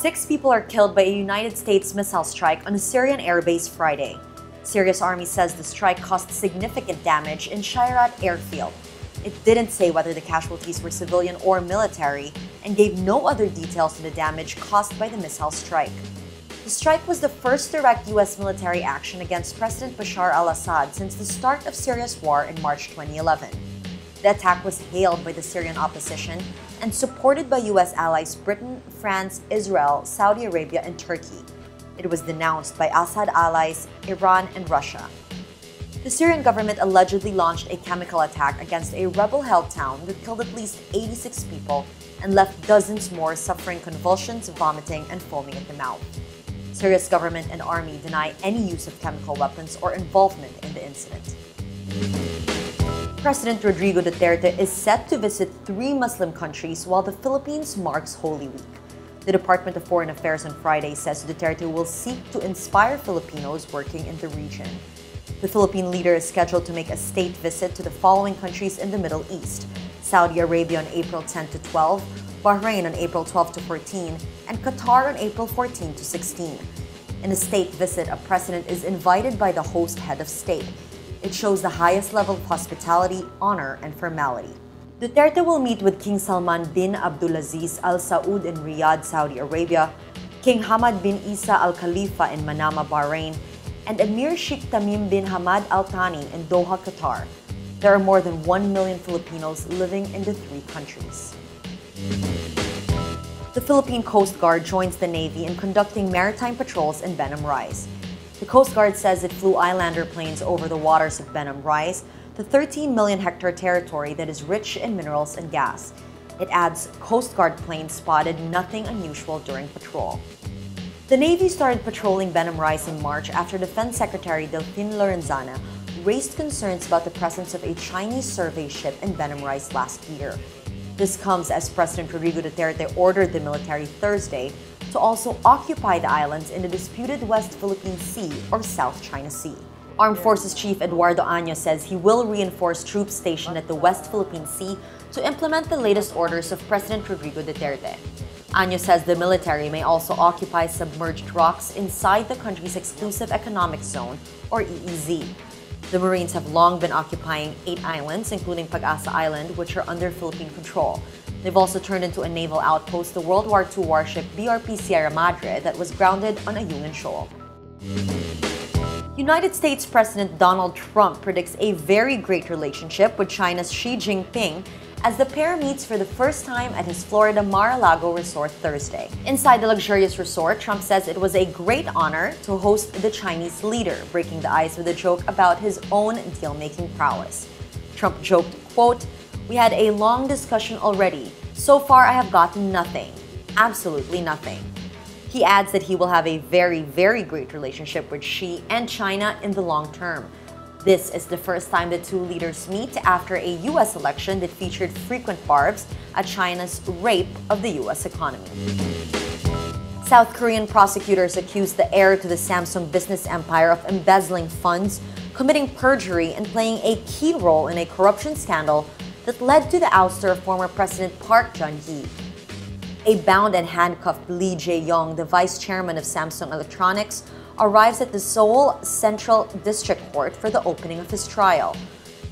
6 people are killed by a United States missile strike on a Syrian airbase Friday. Syria's army says the strike caused significant damage in Shayrat airfield. It didn't say whether the casualties were civilian or military and gave no other details to the damage caused by the missile strike. The strike was the first direct U.S. military action against President Bashar al-Assad since the start of Syria's war in March 2011. The attack was hailed by the Syrian opposition and supported by U.S. allies Britain, France, Israel, Saudi Arabia, and Turkey. It was denounced by Assad allies Iran and Russia. The Syrian government allegedly launched a chemical attack against a rebel-held town that killed at least 86 people and left dozens more suffering convulsions, vomiting, and foaming at the mouth. Syria's government and army deny any use of chemical weapons or involvement in the incident. President Rodrigo Duterte is set to visit 3 Muslim countries while the Philippines marks Holy Week. The Department of Foreign Affairs on Friday says Duterte will seek to inspire Filipinos working in the region. The Philippine leader is scheduled to make a state visit to the following countries in the Middle East: Saudi Arabia on April 10 to 12, Bahrain on April 12 to 14, and Qatar on April 14 to 16. In a state visit, a president is invited by the host head of state. It shows the highest level of hospitality, honor, and formality. Duterte will meet with King Salman bin Abdulaziz Al Saud in Riyadh, Saudi Arabia, King Hamad bin Isa Al Khalifa in Manama, Bahrain, and Emir Sheikh Tamim bin Hamad Al Thani in Doha, Qatar. There are more than 1 million Filipinos living in the 3 countries. The Philippine Coast Guard joins the Navy in conducting maritime patrols in Benham Rise. The Coast Guard says it flew Islander planes over the waters of Benham Rise, the 13 million hectare territory that is rich in minerals and gas. It adds Coast Guard planes spotted nothing unusual during patrol. The Navy started patrolling Benham Rise in March after Defense Secretary Delfin Lorenzana raised concerns about the presence of a Chinese survey ship in Benham Rise last year. This comes as President Rodrigo Duterte ordered the military Thursday to also occupy the islands in the disputed West Philippine Sea or South China Sea. Armed Forces Chief Eduardo Año says he will reinforce troops stationed at the West Philippine Sea to implement the latest orders of President Rodrigo Duterte. Año says the military may also occupy submerged rocks inside the country's exclusive economic zone, or EEZ. The Marines have long been occupying 8 islands, including Pag-asa Island, which are under Philippine control. They've also turned into a naval outpost the World War II warship BRP Sierra Madre that was grounded on Ayungin Shoal. United States President Donald Trump predicts a very great relationship with China's Xi Jinping as the pair meets for the first time at his Florida Mar-a-Lago resort Thursday. Inside the luxurious resort, Trump says it was a great honor to host the Chinese leader, breaking the ice with a joke about his own deal-making prowess. Trump joked, quote, "We had a long discussion already. So far, I have gotten nothing. Absolutely nothing." He adds that he will have a very, very great relationship with Xi and China in the long term. This is the first time the 2 leaders meet after a U.S. election that featured frequent barbs at China's rape of the U.S. economy. South Korean prosecutors accused the heir to the Samsung business empire of embezzling funds, committing perjury, and playing a key role in a corruption scandal that led to the ouster of former President Park Geun-Hye. A bound and handcuffed Lee Jae-Yong, the vice chairman of Samsung Electronics, arrives at the Seoul Central District Court for the opening of his trial.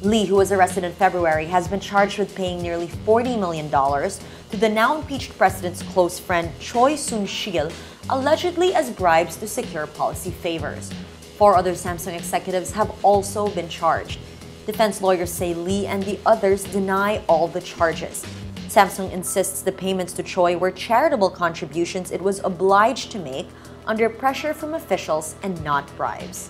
Lee, who was arrested in February, has been charged with paying nearly $40 million to the now impeached president's close friend Choi Soon-Sil, allegedly as bribes to secure policy favors. 4 other Samsung executives have also been charged. Defense lawyers say Lee and the others deny all the charges. Samsung insists the payments to Choi were charitable contributions it was obliged to make under pressure from officials and not bribes.